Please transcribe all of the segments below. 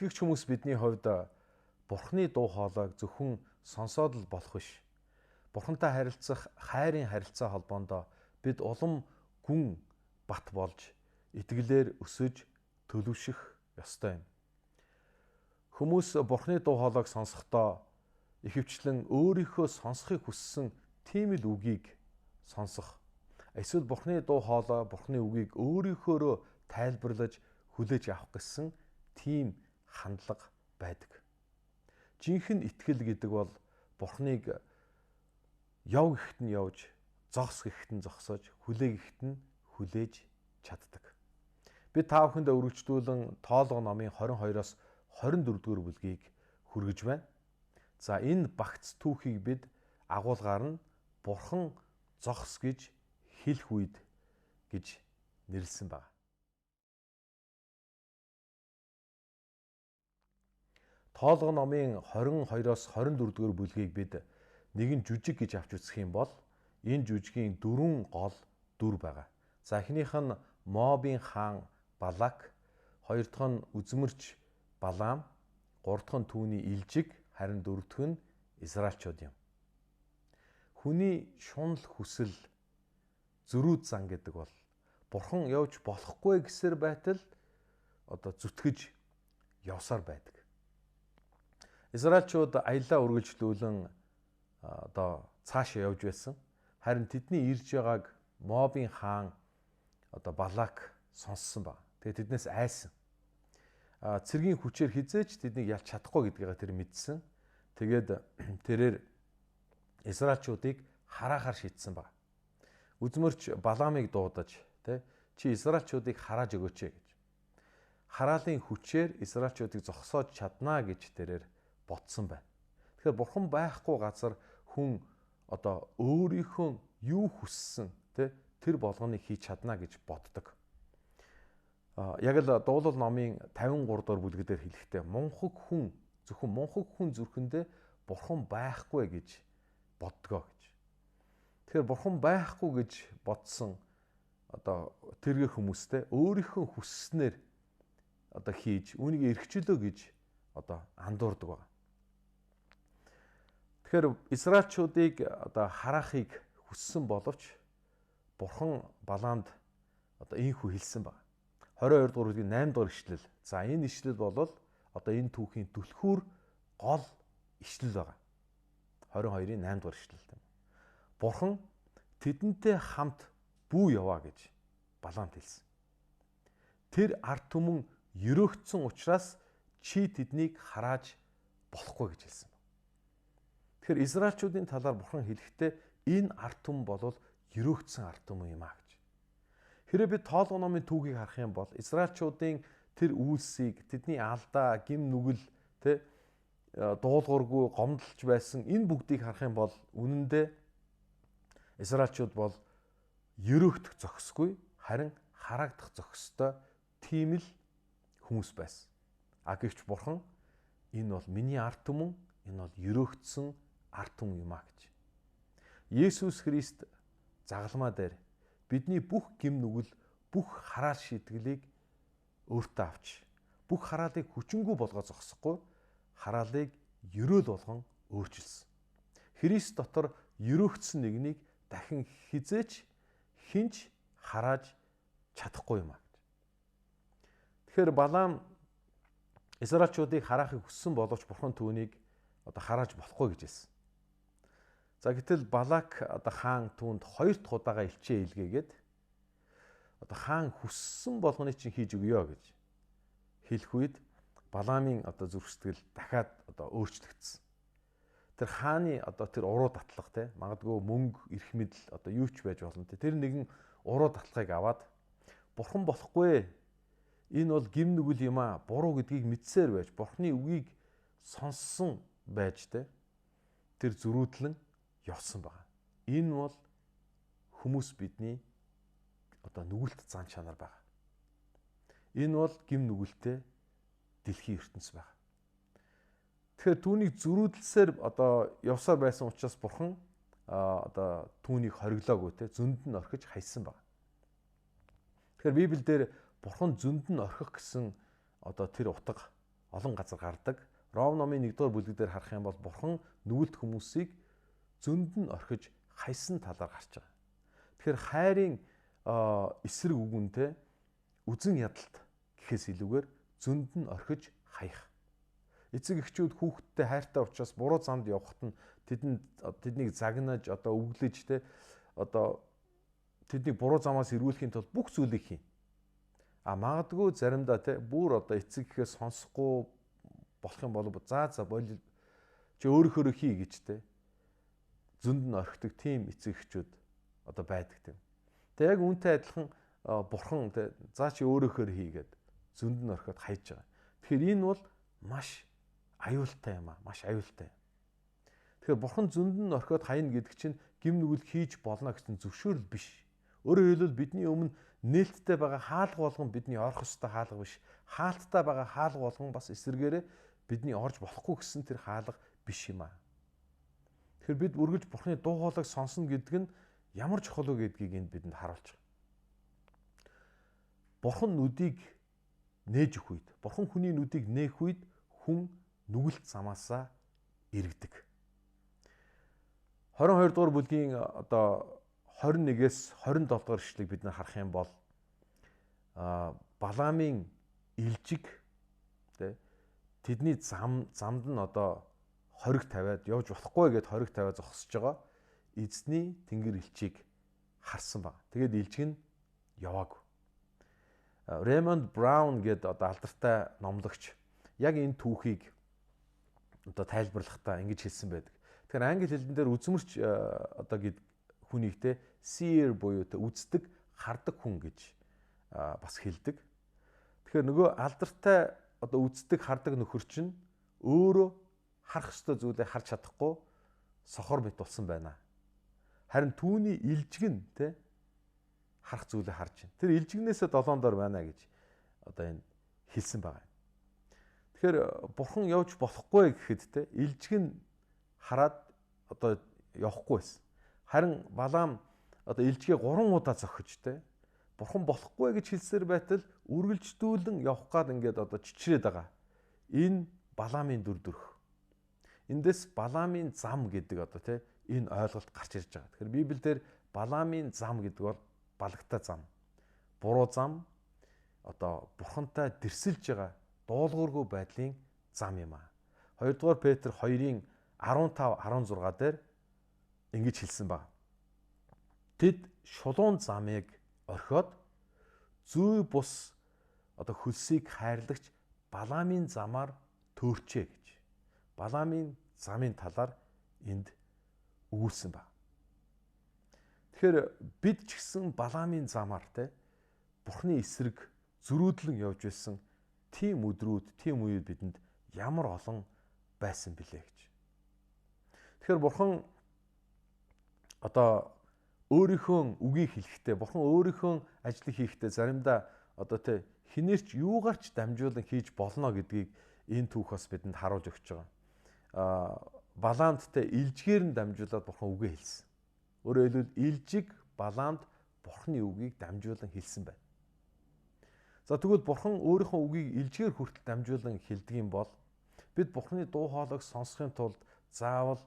Итгэгч хүмүүс бидний хувьд Бурхны дуу хоолойг зөвхөн сонсоод л болох биш. Бурхантай харилцах хайрын харилцаа холбоонд бид улам гүн бат болж итгэлээр өсөж төлөвшөх ёстой юм. Хүмүүс Бурхны дуу хоолойг сонсохдоо ихэвчлэн өөрийнхөө сонсохыг хүссэн тийм л үгийг сонсох. Эсвэл Бурхны дуу хоолой, Бурхны үгийг өөрийнхөөрөө тайлбарлаж хүлээж авах гэсэн тийм хандлага байдаг. Жинхэнэ итгэл гэдэг бол Бурхныг яв гэхэд нь явж, зогс гэхэд нь зогсож, хүлээ гэхэд нь хүлээж чаддаг. Би та бүхэнд өргөжлүүлэн Тоолго номын 22-оос 24 дугаар бүлгийг хүргэж байна. За энэ багц түүхийг бид агуулгаар нь Бурхан зогс гэж хэлэх үед гэж нэрлсэн байна. Тоолго номын 22-оос 24 дугаар бүлгийг бид нэгэн жүжиг гэж авч үзэх юм бол энэ жүжигийн 4 гол дүр байгаа. За эхнийх нь Мобийн хаан Балак, хоёр дахь нь үзмэрч Балаам, гурав дахь нь түүний илжиг, харин дөрөв дэх нь Израильчууд юм. Хүний шунал хүсэл зөрүүд зан гэдэг бол Бурхан явж болохгүй гэсээр байтал зүтгэж явсаар байдаг. Израильчууд аяллаа үргэлжлүүлэн цаашаа явж байсан. Харин тэдний ирж байгааг Мобийн хаан Балак сонссон ба. Тэгээ тэднээс айсан. Цэргийн хүчээр хизээч тэднийг ялж чадахгүй гэдгийг тэр мэдсэн. Тэгээд тэрээр Израильчуудыг хараахаар шийдсэн ба. Үзмэрч Балаамыг дуудаж, чи Израильчуудыг харааж өгөөч гэж. Хараалын хүчээр Израильчуудыг зогсоож чаднаа гэж тэрээр бодсон байна. Тэгэхээр Бурхан байхгүй газар хүн өөрийнхөө юу хүссэн тэр болгоныг хийж чадна гэж боддог. Яг л Дуулал номын 53 дугаар бүлгээр хэлэхдээ зөвхөн мунхаг хүн зүрхэндээ Бурхан байхгүй гэж боддгоо гэж. Тэгэхээр Бурхан байхгүй гэж бодсон тэргээр хүмүүстэй өөрийнхөө хүсснээр хийж үүнийг эрхчлөө гэж андуурдаг байна. Тэгэхээр Израильчуудыг хараахыг хүссэн боловч Бурхан Балаамд ийхүү хэлсэн байна. 22 дугаар бүлгийн 8 дугаар ишлэл. За энэ ишлэл бол энэ түүхийн түлхүүр гол ишлэл байгаа. 22-ийн 8 дугаар ишлэл тийм. Бурхан тэдэнтэй хамт бүү яваа гэж Балаамд хэлсэн. Тэр ард түмэн ерөөгдсөн учраас чи тэднийг харааж болохгүй гэж хэлсэн. Тэгэхээр Израильчуудын талаар Бурхан хэлэхдээ энэ ард түмэн бол ерөөгдсөн ард түмэн юм а гэж. Хэрэв бид Тоолго номын түүхийг харах юм бол Израильчуудын тэр үйлсийг, тэдний алдаа, гим нүгэл, дуулуургүй гомдолж байсан энэ бүгдийг харах юм бол үнэндээ Израильчууд бол ерөөгдөх зохисгүй, харин хараагдах зохистой тийм л хүмүүс байсан. Гэвч Бурхан энэ бол миний ард түмэн, энэ бол ерөөгдсөн ард түмэн юм а гэж. Есүс Христ загалмаа дээр бидний бүх гим нүгэл, бүх хараал шийтгэлийг өөртөө авч, бүх хараалыг хүчингүй болгоо зогсохгүй, хараалыг ерөөл болгон өөрчилсөн. Христ дотор ерөөгдсөн нэгнийг дахин хизээч хинч харааж чадахгүй юм а гэж. Тэгэхээр Балаам Израильчуудыг хараахыг хүссэн боловч Бурхан түүнийг харааж болохгүй гэж хэлсэн. За гэтэл Балак хаан түүнд 2 дахь удаага илчээ илгээгээд хаан хүссэн болгоныг чинь хийж өгье гэж хэлэх үед Балаамын зүрх сэтгэл дахиад өөрчлөгдсөн. Тэр хааны тэр уруу татлага магадгүй мөнгө, эрх мэдэл юу ч байж болно. Тэр нэгэн уруу татлагыг аваад Бурхан болохгүй. Энэ бол гим нүгэл юм а, буруу гэдгийг мэдсээр байж, Бурханы үгийг сонссон байж тэр зөрүүдлэн явсан байна. Энэ бол хүмүүс бидний нүгэлт зан чанар байна. Энэ бол гим нүгэлтэй дэлхийн ертөнц байна. Тэгэхээр түүнийг зөрүүдлсээр явсаар байсан учраас Бурхан түүнийг хориглоогүй зөнд нь орхиж хайсан байна. Тэгэхээр Библиэлд Бурхан зөнд нь орхих гэсэн тэр утга олон газар гардаг. Ром номын 1-р бүлэг дээр харах юм бол бурхан нүгэлт хүмүүсийг зөнд нь орхиж хайсан талаар гарч байгаа. Тэгэхээр хайрын эсрэг үгүнтэй үзэн ядалт гэхээс илүүгээр зөнд нь орхиж хаях. Эцэг эхчүүд хүүхдтэй хайртай учраас буруу замд явхад нь тэднийг загнаж өглөж тэднийг буруу замаас эргүүлэхийн тулд бүх зүйлийг хийн. Магадгүй заримдаа бүр эцэг гэхээс сонсохгүй болох юм бол за болил чи өөрийнхөө хий гэж зөнд нь орхидог тийм эцэг эхчүүд байдаг тийм. Яг үүнтэй адилхан бурхан за чи өөрийнхөө хийгээд зөнд нь орхиод хайж байгаа. Тэгэхээр энэ бол маш аюултай юм аа, маш аюултай. Тэгэхээр бурхан зөнд нь орхиод хайна гэдэг чинь гим нүгэл хийж болно гэсэн зөвшөөрөл биш. Өөрөөр хэлбэл бидний өмнө нээлттэй байгаа хаалга болгон бидний орох ёстой хаалга биш. Хаалттай байгаа хаалга болгон бас эсэргээрээ бидний орж болохгүй гэсэн тэр хаалга биш юм аа. Тэгэхээр бид үргэлж бурханы дуу хоолойг сонсно гэдэг нь ямар чухал вэ гэдгийг энд бидэнд харуулж байгаа. Бурхан нүдийг нээж өгөх үед, бурхан хүний нүдийг нээх үед хүн нүгэлт замаасаа эргэдэг. 22 дугаар бүлгийн 21-ээс 27 дугаар ишлэгийг бид нар харах юм бол Балаамын илжиг тэдний замд нь хориг тавиад явж болохгүй гэд хориг тавиад зогсож байгаа эзний тэнгэр элчийг харсан баг. Тэгээд илжиг нь яваагүй. Ремонд Браун гэдэг алдартай номлогч яг энэ түүхийг тайлбарлахдаа ингэж хэлсэн байдаг. Тэгэхээр англи хэлэн дээр үзмэрч гэд хүнийг seer буюу үздэг, хардаг хүн гэж бас хэлдэг. Тэгэхээр нөгөө алдартай үздэг, хардаг нөхөр чинь өөрөө харах ёстой зүйлээ харж чадахгүй сохор мэт болсон байна. Харин түүний илжиг нь харах зүйлээ харж байна. Тэр илжигнээсээ долоон дор байна гэж энэ хэлсэн байгаа. Тэгэхээр бурхан явж болохгүй гэхэд илжиг нь хараад явахгүй байсан. Харин Балаам илжигээ 3 удаа зохиж бурхан болохгүй гэж хэлсээр байтал үргэлжлүүлэн явах гад ингээд чичрээд байгаа. Энэ Балаамын дүр төрх. Эндээс Балаамын зам гэдэг энэ ойлголт гарч ирж байгаа. Тэгэхээр Библиэлд Балаамын зам гэдэг бол балагтай зам, буруу зам, бурхантай дэрсэлж байгаа дуулуургүй байдлын зам юм аа. 2 дугаар Петр 2-ын 15-16 дээр ингэж хэлсэн баг. Тэд шулуун замыг орхиод зүй бус хөлсийг хайрлагч Балаамын замаар төөрчээ гэж. Балаамын замын талаар энд өгүүлсэн баг. Тэгэхээр бид ч гэсэн Балаамын замаар Бурхны эсрэг зөрүүдлэн явж байсан тийм өдрүүд, тийм үед бидэнд ямар олон байсан бilé гэж. Тэгэхээр Бурхан өөрийнхөө үгийг хэлэхдээ, Бурхан өөрийнхөө ажлыг хийхдээ заримдаа хинээрч юугаарч дамжуулан хийж болно гэдгийг энэ түүхээс бидэнд харуулж өгч байгаа. Балаамд илжгээр нь дамжуулаад Бурхан үгээ хэлсэн. Өөрөөр хэлбэл илжиг Балаамд Бурханы үгийг дамжуулан хэлсэн байна. За тэгвэл Бурхан өөрийнхөө үгийг илжгээр хүртэл дамжуулан хэлдэг юм бол бид Бурханы дуу хоолойг сонсохын тулд заавал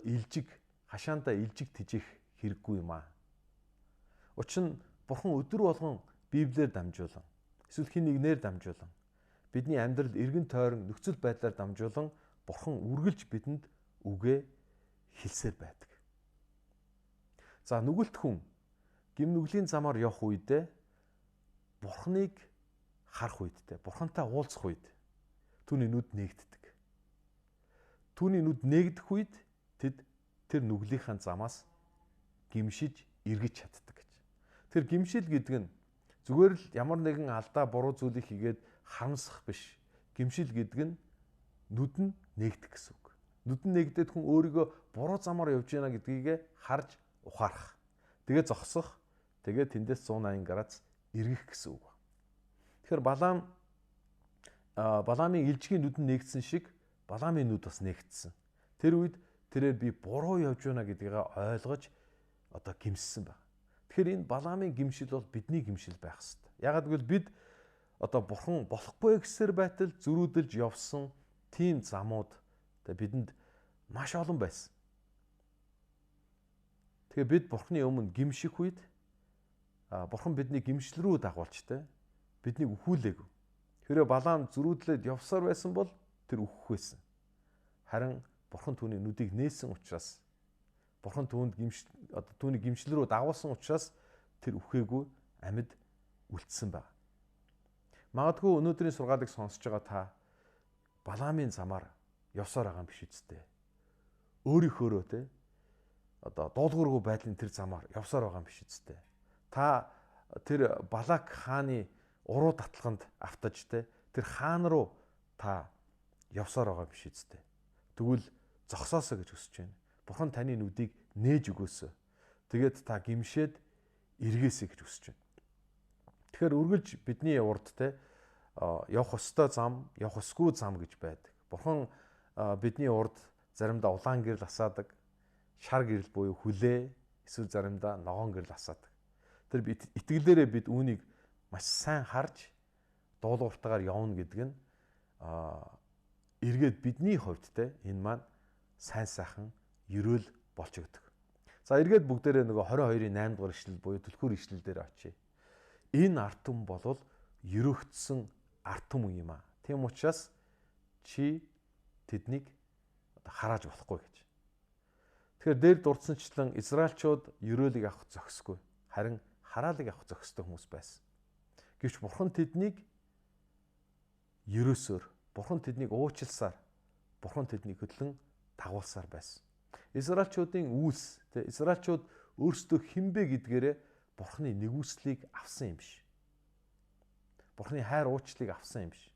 илжиг хашаандаа илжиг тижих хэрэггүй юм аа. Учир нь Бурхан өдөр болгон Библиэр дамжуулан, эсвэл хэн нэгнээр дамжуулан, бидний амьдралд эргэн тойрон нөхцөл байдлаар дамжуулан Бурхан үргэлж бидэнд үгээ хэлсээр байдаг. За нүгэлт хүн гим нүглийн замаар явах үедээ Бурханыг харах үед, Бурхантай уулзах үед түүний нүд нээгддэг. Түүний нүд нээгдэх үед тэр нүглийнхаа замаас гимшиж эргэж чаддаг гэж. Тэр гимшил гэдэг нь зүгээр л ямар нэгэн алдаа буруу зүйлийг хийгээд харамсах биш. Гимшил гэдэг нь нүд нь нээгдэх гэсэн үг. Нүд нь нээгдээд хүн өөрийгөө буруу замаар явж байна гэдгийг харж ухаарах. Тэгээ зогсох, тэгээ тэндээс 180 градус эргэх гэсэн үг. Тэгэхээр Балаамын илжгийн нүд нь нээгдсэн шиг Балаамын нүд бас нээгдсэн. Тэр үед тэрээр би буруу явж байна гэдгийг ойлгож гимссэн байна. Тэгэхээр энэ Балаамын гимшил бол бидний гимшил байх ёстой. Яагаад гэвэл бид одоо бурхан болохгүй гэсээр байтал зөрүүдэлж явсан тийм замууд бидэнд маш олон байсан. Тэгээ бид бурханы өмнө гимших үед бурхан бидний гимшил рүү дагуулж биднийг өхүүлээгүй. Хэрэв Балаам зөрүүдлээд явсаар байсан бол тэр өөхөх байсан. Харин бурхан түүний нүдийг нээсэн учраас бурхан түүний гимшил рүү дагуулсан учраас тэр үхээгүй амьд үлдсэн байна. Магадгүй өнөөдрийн сургаалыг сонсож байгаа та Балаамын замаар явсаар байгаа юм биш үсттэй. Өөрийнхөөрөө дуулуургүй байдлын тэр замаар явсаар байгаа юм биш үсттэй. Та тэр Балак хааны уруу татлаханд автаж тэр хаан руу та явсаар байгаа биш үсттэй. Тэгвэл зогсоосоо гэж хүсэж байна. Бурхан таны нүдийг нээж өгөөсөө. Тэгээд та гимшээд эргээсэй гэж хүсэж байна. Тэгэхээр үргэлж бидний урд явах ёстой зам, явах ёсгүй зам гэж байдаг. Бурхан бидний урд заримдаа улаан гэрэл асаадаг, шар гэрэл буюу хүлээ, эсвэл заримдаа ногоон гэрэл асаадаг. Тэр итгэлээрээ бид үүнийг маш сайн харж дуулууртайгаар явна гэдэг нь эргээд бидний хувьд энэ маань сайн сайхан ерөөл болж өгдөг. За эргээд бүгдээрээ нөгөө 22-ийн 8 дугаар ишлэл буюу түлхүүр ишлэл дээр очие. Энэ арт түмэн болвол ерөөгдсөн арт түмэн юм аа. Тийм учраас чи тэднийг харааж болохгүй гэж. Тэгэхээр дээр дурдсанчлан Израильчууд ерөөлийг авах зохисгүй, харин хараалыг авах зохистой хүмүүс байсан. Гэвч бурхан тэднийг ерөөсөөр, бурхан тэднийг уучлсаар, бурхан тэднийг хөдлөн дагуулсаар байсан. Израильчуудын үйлс, Израильчууд өөрсдөө хинбэ гэдгээрээ бурханы нэгүслийг авсан юм биш. Бурханы хайр уучлалыг авсан юм биш.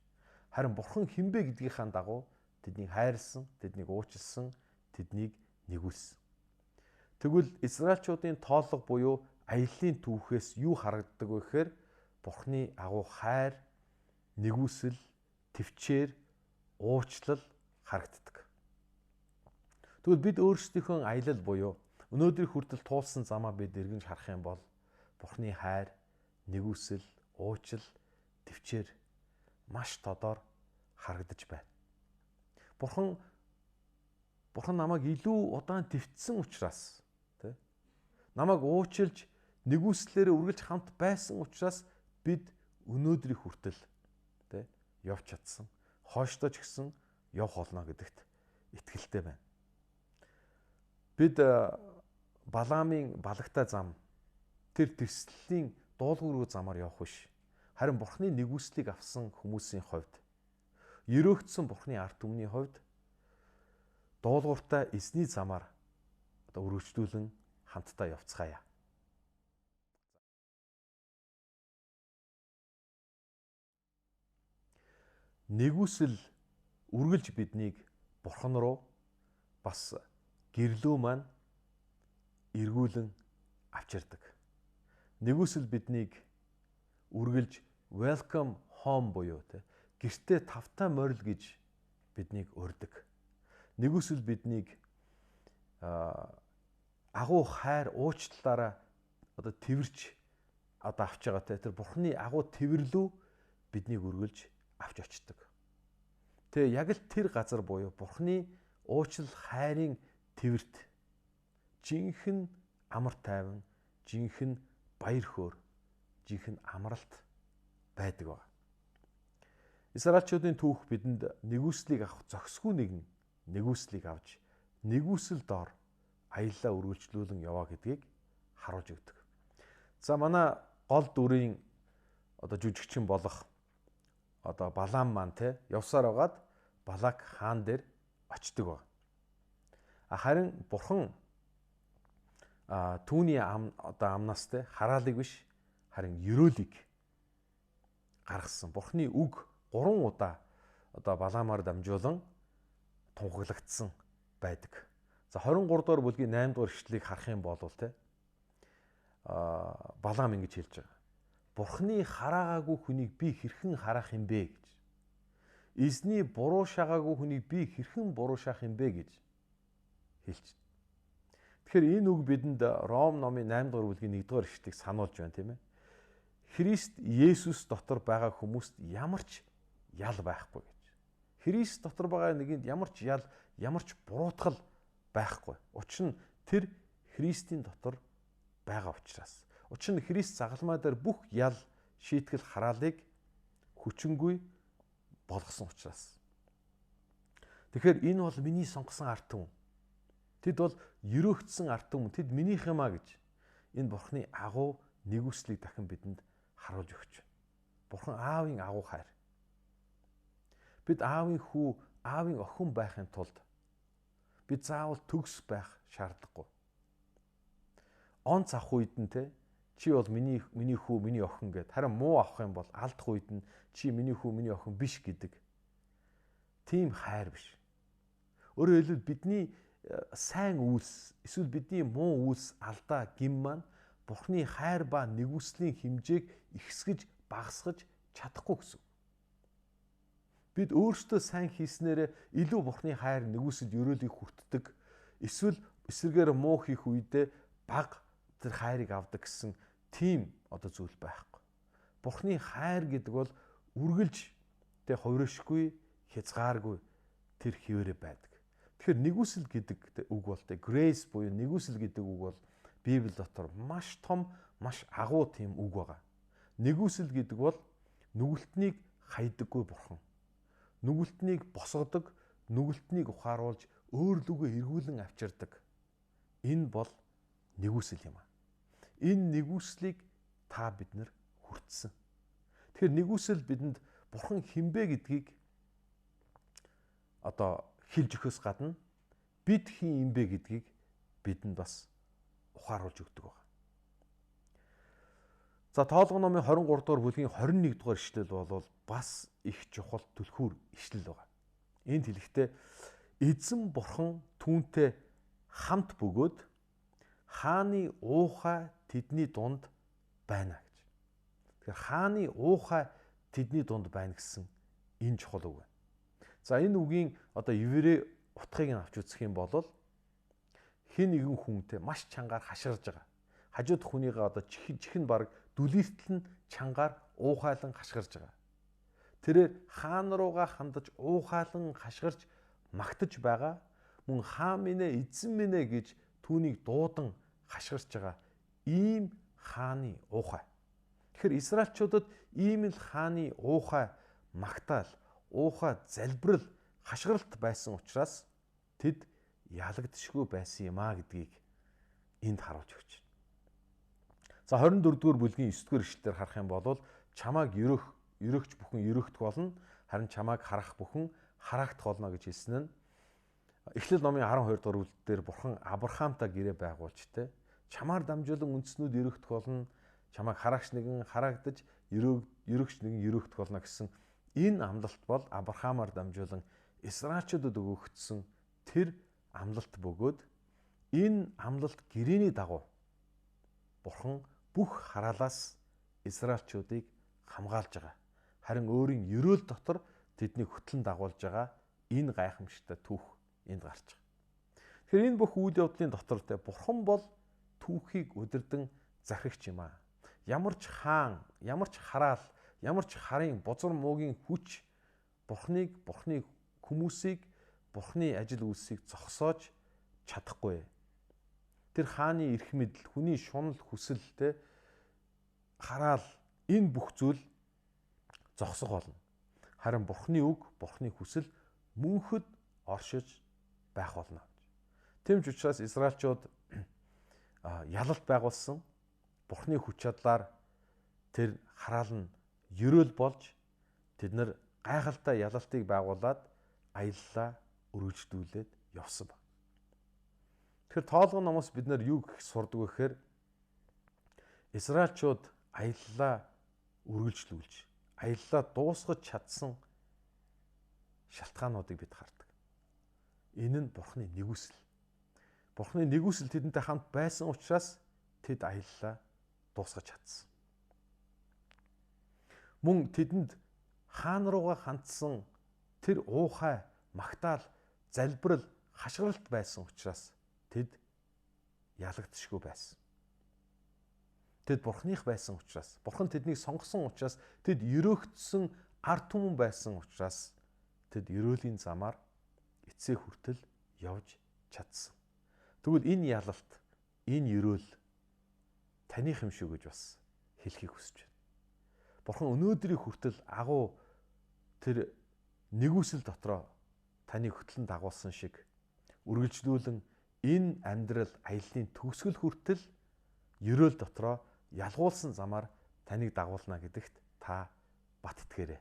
Харин бурхан хинбэ гэдгийнхаа дагуу тэднийг хайрлсан, тэднийг уучлсан, тэднийг нэгүүлсэн. Тэгвэл Израильчуудын тооллого буюу аяллаа түүхээс юу харагддаг вэ гэхээр бурханы агуу хайр, нэгүсэл, төвчээр, уучлал харагддаг. Тэгвэл бид өөрсдийнхөө аялал буюу өнөөдрийн хүртэл туулсан замаа бид эргэж харах юм бол бурханы хайр, нэгүсэл, уучлал, төвчээр маш тодор харагдаж байна. Бурхан намайг илүү удаан твцсэн учраас намайг уучлж нэгүслээрээ үргэлж хамт байсан учраас бид өнөөдрийн хүртэл явж чадсан. Хойштоо ч гэсэн явах болно гэдэгт итгэлтэй байна. Бид Балаамын балагтай зам тэр тэрслэлийн дуулуургүй замаар явах биш. Харин бурханы нэгүслийг авсан хүмүүсийн хувьд, ерөөгдсөн бурханы арт түмний хувьд дуулууртай эзний замаар өргөжлүүлэн хамтдаа явцгаая. Нэгүсэл үргэлж биднийг бурхан руу бас гэрлөө маань эргүүлэн авчирдаг. Нэгүсэл биднийг үргэлж welcome home буюу гэртээ тавтай морил гэж биднийг урьдаг. Нэгүсэл биднийг агуу хайр уучлалаараа тэрвэрч авч байгаа тэр бурханы агуу тэрвэрлүү биднийг үргэлж авч очдог. Тэгээ яг л тэр газар буюу бурханы уучлал хайрын тэрвэрт жинхэнэ амар тайван, жинхэнэ баяр хөөр, жинхэнэ амралт байдаг ба. Израильчуудын түүх бидэнд нэгүслийг авах зохисгүй нэгэн нэгүслийг авч нэгүсэл доор аяллаа үргэлжлүүлэн яваа гэдгийг харуулж өгдөг. За манай гол дүрийн жүжигчин болох Балаам маань явсаар байгаад Балак хаан дээр очдөг ба. Харин бурхан түүний амнаас хараалыг биш харин ерөөлийг гаргасан. Бурханы үг 3 удаа Балаамаар дамжуулан тунхаглагдсан байдаг. За 23 дугаар бүлгийн 8 дугаар ишлэлийг харах юм бол Балаам ингэж хэлж байгаа. Бурханы хараагаагүй хүнийг би хэрхэн харах юм бэ гэж. Эзний буруу шаагаагүй хүнийг би хэрхэн буруу шаах юм бэ гэж хэлж. Тэгэхээр энэ үг бидэнд Ром номын 8 дугаар бүлгийн 1 дугаар ишлэлийг сануулж байна тийм ээ. Христ Есүс дотор байгаа хүмүүст ямар ч ял байхгүй гэж. Христ дотор байгаа нэгэнд ямар ч ял, ямар ч буруутгал байхгүй. Учир нь тэр Христийн дотор байгаа учраас. Учир нь Христ загалмай дээр бүх ял, шийтгэл, хараалыг хүчингүй болгосон учраас. Тэгэхээр энэ бол миний сонгосон ард түмэн. Тэд бол ерөөгдсөн ард түмэн. Тэд минийх юм а гэж энэ Бурхны агуу нэгүслийг дахин бидэнд харуулж өгч байна. Бурхан аавын агуу хайр. Бид аавын хүү, аавын охин байхын тулд бид заавал төгс байх шаардлагагүй. Он цах үед нь чи бол миний хүү, миний охин гэд харин муу авах юм бол алдах үед нь чи миний хүү, миний охин биш гэдэг. Тийм хайр биш. Өөрөөр хэлбэл бидний сайн үйлс, эсвэл бидний муу үйлс, алдаа, гим маань Бурхны хайр ба нэгүслийн хэмжээг ихсгэж, багасгаж чадахгүй гэсэн. Бид өөрсдөө сайн хийснээрээ илүү Бурхны хайр, нэгүсэл, ерөөлийг хүртдэг. Эсвэл эсрэгээр муу хийх үедээ бага тэр хайрыг авдаг гэсэн тийм зүйл байхгүй. Бурхны хайр гэдэг бол үргэлж хувиршгүй, хязгааргүй тэр хിവэрэ байдаг. Тэгэхээр нэгүсэл гэдэг үг бол grace буюу нэгүсэл гэдэг үг бол Библи дотор маш том, маш агуу тийм үг байгаа. Нэгүсэл гэдэг бол нүгэлтнийг хайдаггүй Бурхан. Нүгэлтнийг босгодог, нүгэлтнийг ухааруулж өөр лүгөө эргүүлэн авчирдаг. Энэ бол нэгүсэл юм аа. Энэ нэгүслийг та бид нар хүртсэн. Тэгэхээр нэгүсэл бидэнд Бурхан хинбэ гэдгийг хэлж өгөхөөс гадна бид хин юм бэ гэдгийг бидэнд бас ухааруулж өгдөг байна. За тоолгон номын 23 дугаар бүлгийн 21 дугаар ишлэл бол бас их чухал түлхүүр ишлэл байгаа. Энд хэлэхдээ эзэн Бурхан түүнтэй хамт бөгөөд хааны уухай тэдний дунд байна гэж. Тэгэхээр хааны уухай тэдний дунд байна гэсэн энэ чухал үг байна. За энэ үгийн еврей утгыг авч үзэх юм бол хэн нэгэн хүнтэй маш чангаар хашгирж байгаа. Хажууд хүнийгээ чихэн баг дүлийртэл нь чангаар уухайлан хашгирж байгаа. Тэрээр хаан руугаа хандаж уухайлан хашгирж магтаж байгаа. Мөн хаан минь ээ, эзэн минь ээ гэж түүнийг дуудан хашгирч байгаа. Ийм хааны уухай. Тэгэхээр Израильчуудад ийм л хааны уухай магтаал, уухай залбирал, хашгиралт байсан учраас тэд ялагдшгүй байсан юм а гэдгийг энд харуулж өгч байна. За 24 дугаар бүлгийн 9 дугаар ишлэлээр харах юм бол чамааг ерөөгч бүхэн ерөөгдөх болно, харин чамааг харах бүхэн харагдах болно гэж хэлсэн нь Эхлэл номын 12 дугаар бүлгээр Бурхан Авраамтай гэрээ байгуулж чамаар дамжуулан үндэснүүд ерөөгдөх болно, чамайг харагч нэгэн харагдаж, ерөөгч нэгэн ерөөгдөх болно гэсэн энэ амлалт бол Авраамаар дамжуулан Израильчуудад өгөгдсөн тэр амлалт бөгөөд энэ амлалт гэрээний дагуу Бурхан бүх хараалаас Израильчуудыг хамгаалж байгаа. Харин өөрийн ерөөл дотор тэднийг хөтлөн дагуулж байгаа энэ гайхамшигтай түүх энд гарч байгаа. Тэгэхээр энэ бүх үйл явдлын дотор Бурхан бол түүхийг удирдан захирагч юм аа. Ямар ч хаан, ямар ч хараал, ямар ч харын бузар муугийн хүч Бурханы хүмүүсийг, Бурханы ажил үйлсийг зогсоож чадахгүй. Тэр хааны эрх мэдэл, хүний шунал хүсэл, хараал энэ бүх зүйл зогсох болно. Харин Бурханы үг, Бурханы хүсэл мөнхөд оршиж байх болно. Тэм ч учраас Израильчууд ялалт байгуулсан Бурханы хүч чадлаар тэр хараал нь ерөөл болж тэд нар гайхалтай ялалтыг байгуулад аяллаа үргэлжлүүлээд явсан ба. Тэгэхээр тоолгон номоос бид нар юу гэх сурдаг вэ гэхээр Израильчууд аяллаа үргэлжлүүлж, аяллаа дуусгаж чадсан шалтгаануудыг бид хардаг. Энэ нь Бурханы нэгүсэл. Бурханы нэгүсэл тэдэнтэй хамт байсан учраас тэд аяллаа дуусгаж чадсан. Мөн тэдэнд хаан руугаа хандсан тэр уухай, магтаал, залбирал, хашгиралт байсан учраас тэд ялагдшгүй байсан. Тэд Бурханых байсан учраас, Бурхан тэднийг сонгосон учраас, тэд өрөөгдсөн ард түмэн байсан учраас тэд өрөөлийн замаар эцсээ хүртэл явж чадсан. Тэгвэл энэ ялалт, энэ өрөөл таних юм шүү гэж бас хэлхийг хүсэж байна. Бурхан өнөөдрийг хүртэл агуу тэр нэгүсэл дотроо таныг хөтлөн дагуулсан шиг үргэлжлүүлэн энэ амьдрал аяллаа төгсгөл хүртэл өрөөл дотроо ялгуулсан замаар таныг дагуулна гэдэгт та бат итгээрэй.